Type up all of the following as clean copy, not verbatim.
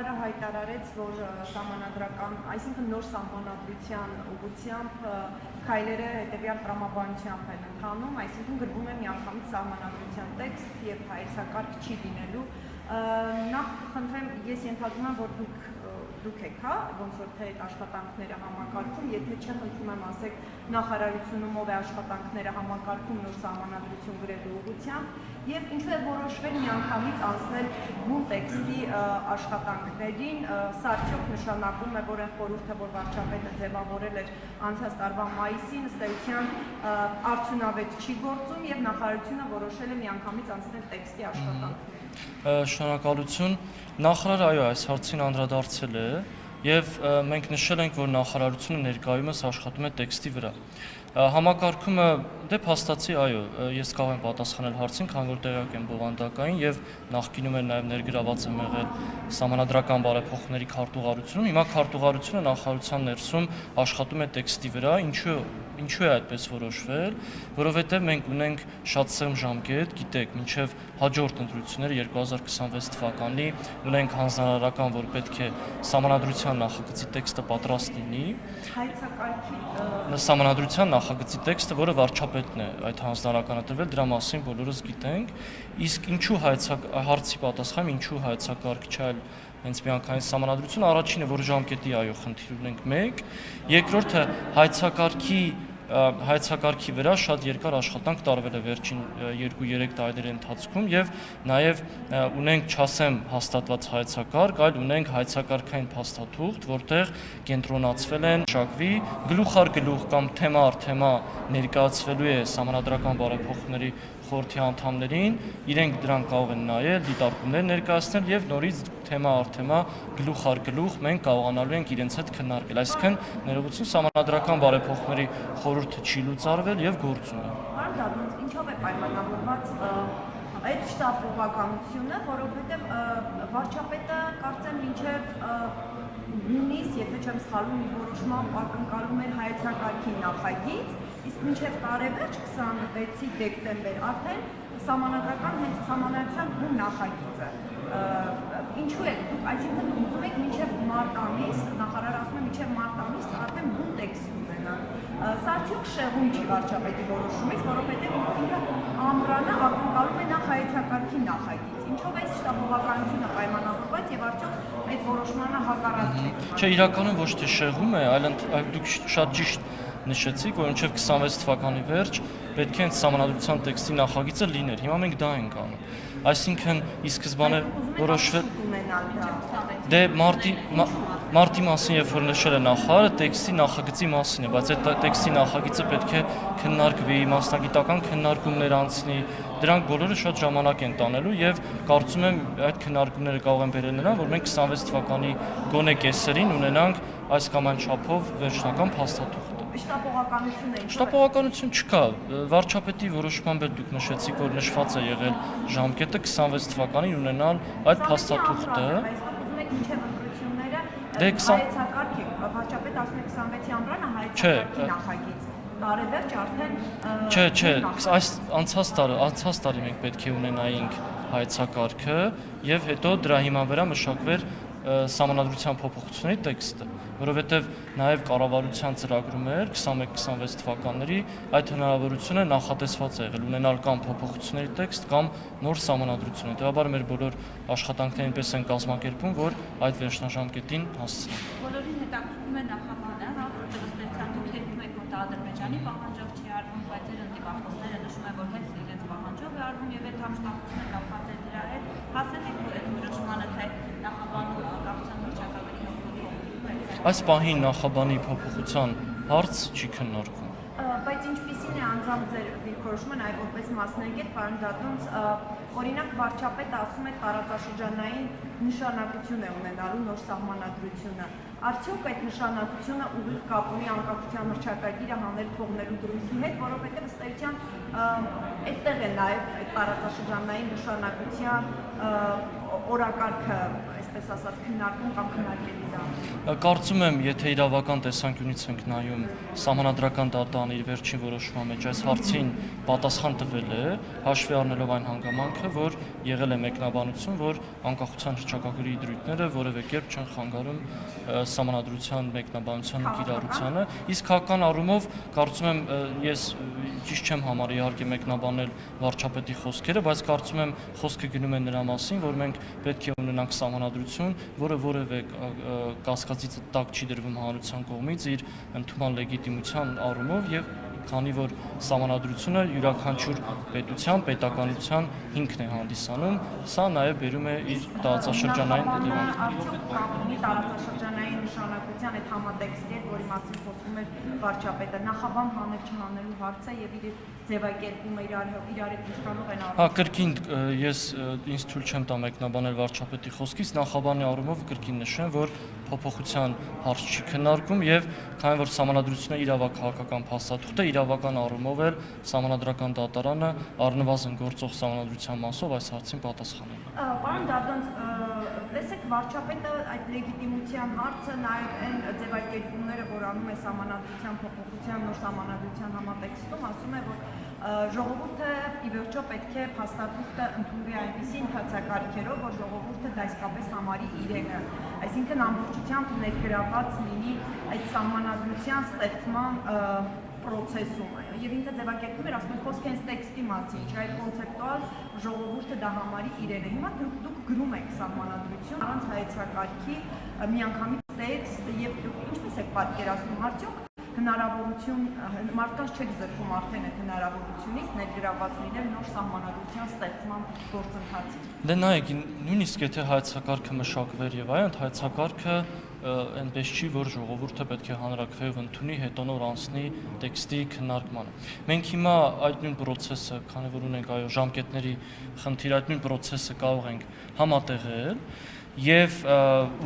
Նախարարը հայտարարեց, որ սահմանադրական, այսինքն նոր սահմանադրության ուղղությամբ քայլերը հետևյալ տրամաբանությամբ են ընթանում, այսինքն գրվում է միանգամից սահմանադրության տեքստ եւ հայեցակարգ չի լինելու։ Նախ խնդրեմ, ես ենթադրում եմ, որ դուք եք, հա, ոնց որ թե այդ աշխատանքները համակարգում, եթե չէ, խնդրում եմ ասեք նախարարությունում ով է աշխատանքները համակարգում նոր սահմանադրություն գրելու ուղղությամբ եւ ինչու է որոշվել միանգամից անցնել բուն տեքստի աշխատանքներին, սա արդյոք նշանակում է, որ այն խորհուրդը, որ վարչապետը ձևավորել էր անցած տարվա մայիսին, ըստ էության արդյունավետ չի գործում եւ նախարարությունը որոշել է միանգամից անցնել տեքստի աշխատանքներին։ Շնորհակալություն։ Նախարարը այո, այս հարցին անդրադարձել է եւ մենք նշել ենք, որ նախարարությունը ներկայումս աշխատում է տեքստի վրա։ Համակարգումը դե փաստացի այո, ես կարող եմ պատասխանել հարցին, քանի որ տեղյակ եմ բովանդակային եւ նախկինում էլ նաեւ ներգրաված եմ եղել սահմանադրական բարեփոխումների քարտուղարությունում։ Հիմա քարտուղարությունը նախարարության ներսում աշխատում է տեքստի վրա, ինչու է այդպես որոշվել, որովհետեւ մենք ունենք շատ սեղմ ժամկետ, գիտեք, մինչեւ հաջորդ ընտրությունները 2026 թվականի ունենք հանձնարարական, որ պետք է սահմանադրության նախագծի տեքստը պատրաստ լինի։ Սահմանադրության նախագծի տեքստը, որը վարչապետն է այդ հանձնարարականը տրվել, դրա մասին բոլորս գիտենք, իսկ ինչու հարցի պատասխանը, ինչու հայեցակարգ չէ, այլ հենց միանգամից սահմանադրություն, առաջինը, որ ժամկետի այո խնդիր ունենք 1, երկրորդը հայեցակարգի վրա շատ երկար աշխատանք տարվել է վերջին 2-3 տարիների ընթացքում եւ նաեւ ունենք չասեմ հաստատված հայեցակարգ, այլ ունենք հայեցակարգային փաստաթուղթ, որտեղ կենտրոնացվել են շակվի գլուխ առ գլուխ կամ թեմա առ թեմա ներկայացվելու է սահմանադրական բարեփոխումների խորհրդի անդամներին, իրենք դրան կարող են նայել, դիտարկումներ ներկայացնել եւ նորից թեմա առ թեմա գլուխ առ գլուխ մենք կարողանալու ենք իրենց հետ քննարկել, այսինքն ներողություն սահմանադրական բարեփոխումների խորհուրդը չի լուծարվել եւ գործում է։ Արդյոք ինչով է պայմանավորված այդ շտապողականությունը, որովհետեւ վարչապետը կարծեմ մինչեւ նույնիսկ եթե չեմ սխալվում մի որոշմամբ ակնկալում էր հայեցակարգի նախագիծ, իսկ մինչև տարեվերջ 26 դեկտեմբեր արդեն սահմանադրական հենց սահմանադրության բուն նախագիծը ինչու է դուք այսինքն ուզում եք մինչև մարտ ամիս, նախարարը ասում է մինչև մարտ ամիս արդեն բուն տեքստ ունենալ։ Սա արդյոք շեղում չի վարչապետի որոշումից, որովհետև ինքը ամռանը ակնկալում է նախ հայեցակարգի նախագիծ։ Ինչով է շտապողականությունը պայմանավորված եւ արդյոք այդ որոշմանը հակառակ չէ։ Չէ, իրականում ոչ թե շեղում է, այլ դուք շատ ճիշտ նշեցիք, որ մինչև 26 թվականի վերջ պետք է սահմանադրության տեքստի նախագիծը լիներ։ Հիմա մենք դա ենք անում։ Այսինքն ի սկզբանե որոշվել դե մարտի մասին, երբ որ նշել է նախարարը, տեքստի նախագծի մասին է, բայց այդ տեքստի նախագիծը պետք է քննարկվի, մասնագիտական քննարկումներ անցնի, դրանք բոլորը շատ ժամանակ են տանելու եւ կարծում եմ այդ քննարկումները կարող են բերել նրան, որ մենք 26 թվականի գոնե կեսերին ունենանք այս կամ այն չափով վերջնական փաստաթուղթ։ Շտապողականություն չկա, վարչապետի որոշմամբ էլ դուք նշեցիք, որ նշված է եղել ժամկետը 26 թվականին ունենալ այդ փաստաթուղթը։ Դե 20 վարչապետը ասում է 26-ի ամռանը հայեցակարգի նախագիծ։ Տարեվերջ արդեն Չէ, այս անցած տարի մենք պետք է ունենայինք հայեցակարգը եւ հետո դրա հիման վրա մշակվեր սահմանադրության փոփոխությունների տեքստը, որովհետև նաև կառավարության ծրագրում էր 21-26 թվականների այդ հնարավորությունը նախատեսված է եղել ունենալ կամ փոփոխությունների տեքստ կամ նոր սահմանադրություն։ Հետևաբար մեր բոլոր աշխատանքներն այնպես են կազմակերպում, որ այդ վերջնաժամկետին հասցնենք։ Բոլորին հետաքրքրում է նախաբանը, հա, որտեղ ըստ էության դուք հետում եք, որ Ադրբեջանի պահանջով չի արվում, բայց ձեր ընդդիմախոսները նշում են, որ հենց իրենց պահանջով է արվում եւ այդ համշտապությունը կապված է դրա հետ։ Հասել եք այդ որոշմանը, թե նախաբանում Այս պահին նախաբանի փոփոխության հարց չի քննարկվում։ Բայց ինչպիսին է անձամբ ձեր դիրքորոշումը, նաև որպես մասնագետ, պարոն Դադոնց, օրինակ վարչապետը ասում է տարածաշրջանային նշանակություն է ունենալու նոր սահմանադրությունը։ Արդյոք այդ նշանակությունը ուղիղ կապ ունի անկախության հռչակագիրը հանել թողնելու դրույթի հետ, որովհետև ըստ էության այդտեղ է նաև այդ տարածաշրջանային նշանակության օրակարգը այսպես ասած, քննարկում կամ քննարկելի դա։ Կարծում եմ, եթե իրավական տեսանկյունից ենք նայում, Սահմանադրական դատարանը իր վերջին որոշման մեջ այս հարցին պատասխան տվել է, հաշվի առնելով այն հանգամանքը, որ եղել է մեկնաբանություն, որ անկախության հռչակագրի դրույթները որևէ կերպ չեն խանգարում Սահմանադրության մեկնաբանության կիրառությանը, իսկ քաղաքական առումով կարծում եմ ես ճիշտ չեմ համարի իհարկե մեկնաբանել վարչապետի խոսքերը, բայց կարծում եմ խոսքը գնում է նրա մասին, որ մենք պետք է ունենանք Սահմանադրություն, որը որևէ կասկածից տակ չի դրվում հանրության կողմից իր ընդունման լեգիտիմության առումով եւ քանի որ Սահմանադրությունը յուրաքանչյուր պետության, պետականության հիմքն է հանդիսանում, սա նաև բերում է իր տարածաշրջանային հետևանքները։ Տարածաշրջանային նշանակության այդ համատեքստի հետ, որի մասին խոսում էր վարչապետը, նախաբան հանել չհանելու հարցը եւ իր ձևակերպումը իրար հետ ինչքանով են առնչվում։ Հա, կրկին ես ինձ թույլ չեմ տա մեկնաբանել վարչապետի խոսքից, նախաբանի առումով կրկին նշեմ, որ փոփոխության հարց չի քննարկում եւ քանի որ Սահմանադրությունը իրավաքաղաքական փաստաթուղթ է, իրավական առումով էլ Սահմանադրական դատարանը առնվազն գործող Սահմանադրության մասով այս հարցին պատասխանել է։ Պարոն Դադոնց, տեսեք վարչապետը այդ լեգիտիմության հարցը նաև այն ձևակերպումները, որ անում է Սահմանադրության փոփոխության նոր Սահմանադրության համատեքստում, ասում է, որ ժողովուրդը ի վերջո պետք է փաստաթուղթը ընդունվի այնպիսի ընթացակարգերով, որ ժողովուրդը դա իսկապես համարի իրենը, այսինքն ամբողջությամբ ներգրաված լինի այդ Սահմանադրության ստեղծման process-ում է։ Եվ ինքը ձևակերպում էր, ասում են խոսք հենց տեքստի մասին, չէ՞ այդ կոնցեպտուալ ժողովուրդը դա համարի իրենը։ Հիմա դուք գրում եք Սահմանադրություն առանց հայեցակարգի միանգամից տեքստ եւ դուք ինչպես եք պատկերացնում արդյոք հնարավորություն մարդկանց չեք զրկում արդեն այդ հնարավորությունից ներգրաված լինել նոր Սահմանադրության ստեղծման գործընթացին։ Դե նայեք, նույնիսկ եթե հայեցակարգը մշակվեր եւ այլն, հայեցակարգը այնպես չի, որ ժողովուրդը պետք է հանրաքվեով ընդունի, հետո նոր անցնի տեքստի քննարկմանը։ Մենք հիմա այդ նույն process-ը, քանի որ ունենք այո ժամկետների խնդիր, այդ նույն process-ը կարող ենք համատեղել եւ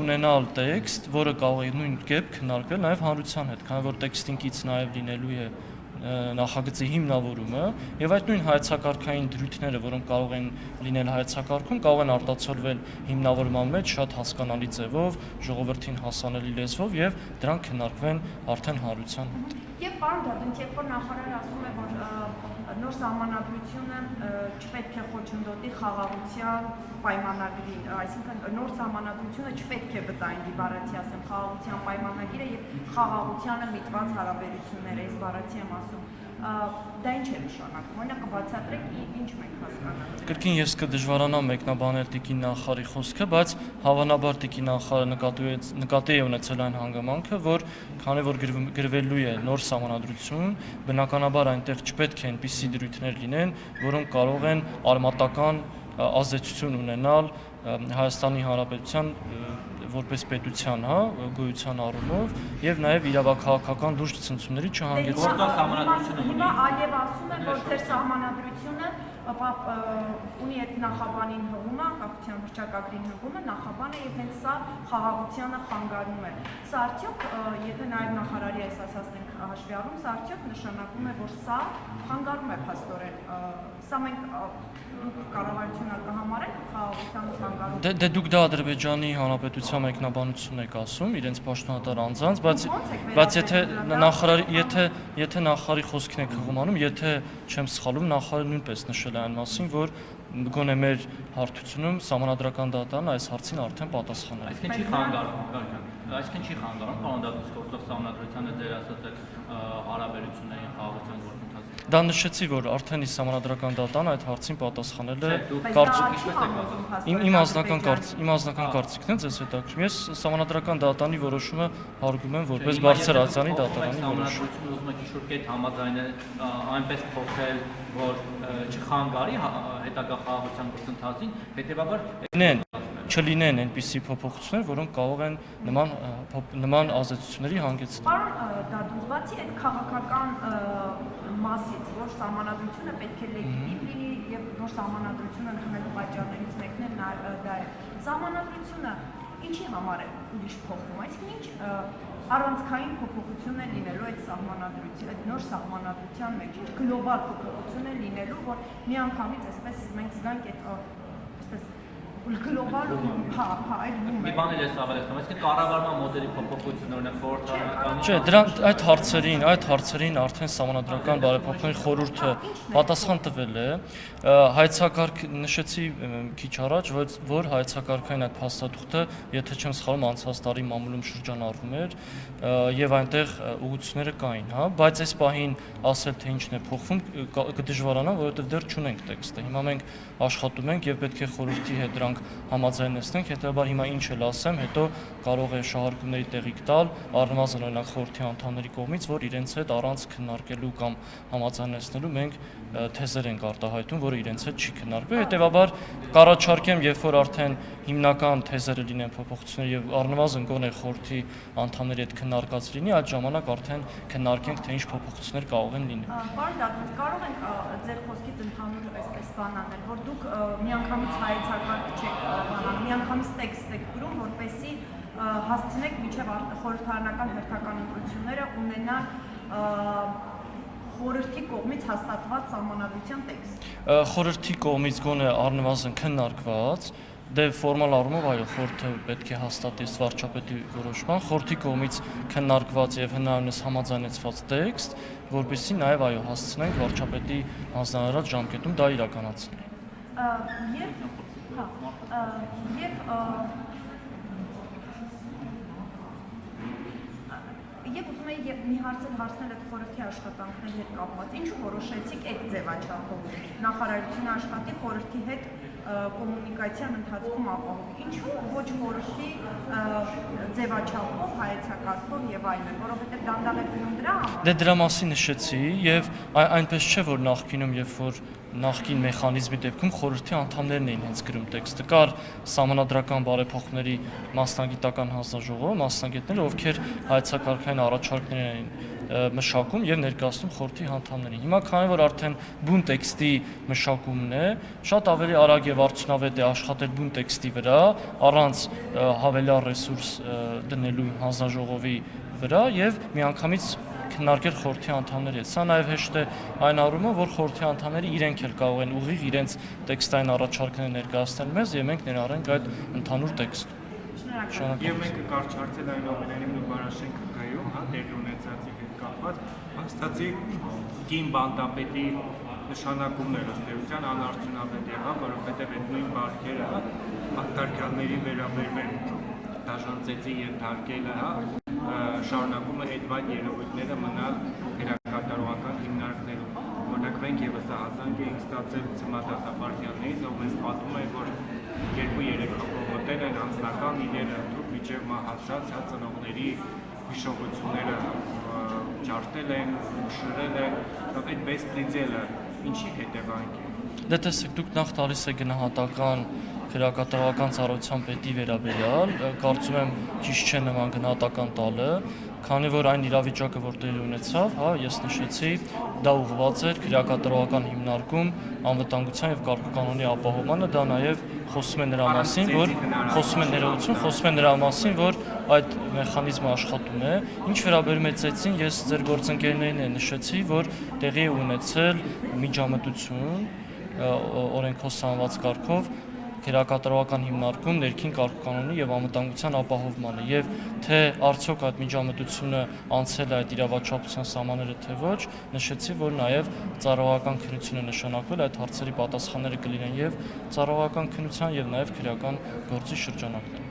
ունենալ տեքստ, որը կարող է նույն կերպ քննարկվել նաեւ հանրության հետ, քանի որ տեքստինգից նաեւ լինելու է նախագծի հիմնավորումը եւ այդ նույն հայեցակարգային դրույթները, որոնք կարող են լինել հայեցակարգում, կարող են արտացոլվել հիմնավորման մեջ շատ հասկանալի ձևով, ժողովրդին հասանելի լեզվով եւ դրանք քննարկվեն արդեն հանրության հետ։ Եվ պարոն Դադոնց, երբ որ նախարարը ասում է, որ նոր Սահմանադրությունը չպետք է խոչընդոտի խաղաղության պայմանագրին, այսինքն նոր Սահմանադրությունը չպետք է վտանգի բառացի ասեմ խաղաղության պայմանագիրը եւ խաղաղությանը միտված հարաբերությունները, այս բառացի եմ ասում, դա ինչ է նշանակում, օրինակ կբացատրեք ինչ մենք հասկանանք։ Կրկին ես կդժվարանամ մեկնաբանել տիկին նախարարի խոսքը, բայց հավանաբար տիկին նախարարը նկատի է ունեցել այն հանգամանքը, որ քանի որ գրվելու է նոր Սահմանադրություն, բնականաբար այնտեղ չպետք է այնպիսի դրույթներ լինեն, որոնք կարող են արմատական ազդեցություն ունենալ Հայաստանի Հանրապետության որպես պետության, հա, գոյության առումով եւ նաեւ իրավաքաղաքական լուրջ ցնցումների չհանգեցնի։ Հիմա Ալիև ասում է, որ ձեր Սահմանադրությունը ունի այդ նախաբանին հղումը, անկախության հռչակագրին հղումը, նախաբանը եւ հենց սա խաղաղությանը խանգարում է։ Սա արդյոք, եթե նաեւ նախարարի այս ասածն ենք հաշվի առնում, սա արդյոք նշանակում է, որ սա խանգարում է փաստորեն։ Սա մենք կառավարությունը կհամարենք խաղաղությանը խանգարում։ Դե դուք դա Ադրբեջանի Հանրապետության մեկնաբանությունն եք ասում, իրենց պաշտոնատար անձանց, բայց եթե նախարարի խոսքին եք հղումանում, եթե չեմ սխալվում, նախարարը նույնպես նշել է այն մասին, որ գոնե մեր հարթությունում Սահմանադրական դատարանը այս հարցին արդեն պատասխանել է։ Այսինքն չի խանգարում, պարոն Դադոնց, գործող Սահմանադրությանը ձեր ասած հարաբերությունների խաղաղության գործընթացը։ Դա նշեցի, որ արդեն իսկ Սահմանադրական դատարանը այդ հարցին պատասխանել է։ Իմ անձնական կարծիքն է, ձեզ հետաքրքրում։ Ես Սահմանադրական դատարանի որոշումը հարգում եմ որպես բարձրաստիճանի դատարանի որոշում։ Ուզում եք ինչ-որ կետ համաձայնել այնպես փոխել, որ չխանգարի հետագա խաղաղության գործընթացին, հետեւաբար չլինեն այնպիսի փոփոխություններ, որոնք կարող են նման ազդեցությունների հանգեցնել։ Պարոն Դադոնց, բացի այդ քաղաքական մասից, որ Սահմանադրությունը պետք է լեգիտիմ լինի եւ նոր Սահմանադրությունը ընդունելու պատճառներից մեկն էլ դա է։ Սահմանադրությունը ինչի համար է ուրիշ փոխվում, այսինքն ինչ առանցքային փոփոխություն է լինելու այդ Սահմանադրության, այդ նոր Սահմանադրության մեջ, ինչ գլոբալ փոփոխություն է լինելու, որ միանգամից այսպես մենք զգանք այդ այսպես գլոբալ այդ Մի բան էլ ես ավելացնում, այսինքն կառավարման մոդելի փոփոխություն օրինակ խորհրդարանական Չէ, դրանք այդ հարցերին արդեն Սահմանադրական բարեփոխումների խորհուրդը պատասխան տվել է։ Հայեցակարգ նշեցի քիչ առաջ, որ հայեցակարգային այդ փաստաթուղթը, եթե չեմ սխալվում, անցած տարի մամուլում շրջանառվում էր եւ այնտեղ ուղղությունները կային, հա, բայց այս պահին ասել թե ինչն է փոխվում կդժվարանա, որովհետեւ դեռ չունենք տեքստը։ Հիմա մենք աշխատում ենք եւ պետք է խորհրդի հետ դրանք համաձայնեցնենք, հետեւաբար հիմա ինչ էլ ասեմ, հետո կարող է շահարկումների տեղիք տալ, առնվազն օրինակ խորհրդի անդամների կողմից, որ իրենց հետ առանց քննարկելու կամ համաձայնեցնելու մենք թեզեր ենք արտահայտում, որը իրենց հետ չի քննարկվել։ Հետեւաբար կառաջարկեմ, երբ որ արդեն հիմնական թեզերը լինեն փոփոխություններ եւ առնվազն գոնե խորհրդի անդամների հետ քննարկած լինի, այդ ժամանակ արդեն քննարկենք, թե ինչ փոփոխություններ կարող են լինել։ Պարոն Դատման, կարող ենք ձեր խոսքից ընդհանուր այսպես բան անել, որ դուք միանգամից հայեցակարգ չեք բանանում, միանգամից տեքստ եք գրում, որպեսզի հասցնեք մինչև խորհրդարանական հերթական ընտրությունները ունենան խորհրդի կողմից հաստատված սահմանադրության տեքստ։ Խորհրդի կողմից գոնե առնվազն քննարկված, դե ֆորմալ առումով այո, խորհուրդը պետք է հաստատի վարչապետի որոշման, խորհրդի կողմից քննարկված եւ հնարավորինս համաձայնեցված տեքստ, որպեսզի նաեւ այո հասցնենք վարչապետի հանձնարարած ժամկետում դա իրականացնել։ Եվ ուզում եի մի հարցել հարցնել այդ խորհրդի աշխատանքների հետ կապված, ինչու որոշեցիք այդ ձևաչափով նախարարությունը աշխատի խորհրդի հետ կոմունիկացիան ընթացքում ապահովի, ինչու ոչ խորհրդի ձևաչափով, հայեցակարգով եւ այլն, որովհետեւ դանդաղ է գնում դրա համար։ Դե դրա մասին նշեցի եւ այնպես չէ, որ նախկինում երբ որ նախկին մեխանիզմի դեպքում խորհրդի անդամներն էին հենց գրում տեքստը, կար Սահմանադրական բարեփոխումների մասնագիտական հանձնաժողովը, մասնագետները, ովքեր հայեցակարգային առաջարկներ էին մշակում եւ ներկայացնում խորհրդի անդամներին։ Հիմա քանի որ արդեն բուն տեքստի մշակումն է, շատ ավելի արագ եւ արդյունավետ է աշխատել բուն տեքստի վրա, առանց հավելյալ ռեսուրս դնելու հանձնաժողովի վրա եւ միանգամից քննարկել խորհրդի անդամների հետ։ Սա նաև հեշտ է այն առումով, որ խորհրդի անդամները իրենք էլ կարող են ուղիղ իրենց տեքստային առաջարկները ներկայացնել մեզ եւ մենք ներառենք այդ ընդհանուր տեքստը։ Եվ մենք կկարճացնել այնուամենայնիվ նույն բանաշենքը գայում, հա, դեր ունեցածի հետ կապված, հաստատի կին բանտապետի նշանակումները ըստ էության անարդյունավետ եղավ, որովհետև այդ նույն բարքերը արտարքյանների վերաբերմեն դաշնացեցի ենթարկելը, հա, շարունակում է այդ վայր երևույթները մնալ հերակատարողական հիմնարկներում։ Օրինակ մենք եւս ահազանգ էինք ստացել ցմադատապարտիաներից, ով մեզ պատմում է, որ 2-3 հոգոտել են անձնական իրերը, դուք միջև մահացած ծնողների հիշողությունները ջարդել են, շրել են, այդ բեսպրիձելը ինչի հետևանք է։ Դե տեսեք, դուք նախ տալիս եք գնահատական քրեակատարողական ծառայության պետի վերաբերյալ, կարծում եմ ճիշտ չէ նման գնահատական տալը, քանի որ այն իրավիճակը, որ տեղի ունեցավ, հա, ես նշեցի, դա ուղղված էր քրեակատարողական հիմնարկում, անվտանգության եւ կարգուկանոնի ապահովմանը, դա նաեւ խոսում է նրա մասին, որ այդ մեխանիզմը աշխատում է։ Ինչ վերաբերում է ծեծին, ես ձեր գործընկերներին նշեցի, որ տեղի է ունեցել միջամտություն օրենքով սահմանված կարգով քրեակատարողական հիմնարկում ներքին կարգուկանոնի եւ անվտանգության ապահովմանը եւ թե արդյոք այդ միջամտությունը անցել է այդ իրավաչափության սահմանները թե ոչ, նշեցի, որ նաեւ ծառայողական քննություն է նշանակվել, այդ հարցերի պատասխանները կլինեն եւ ծառայողական քննության եւ նաեւ քրեական գործի շրջանակներում։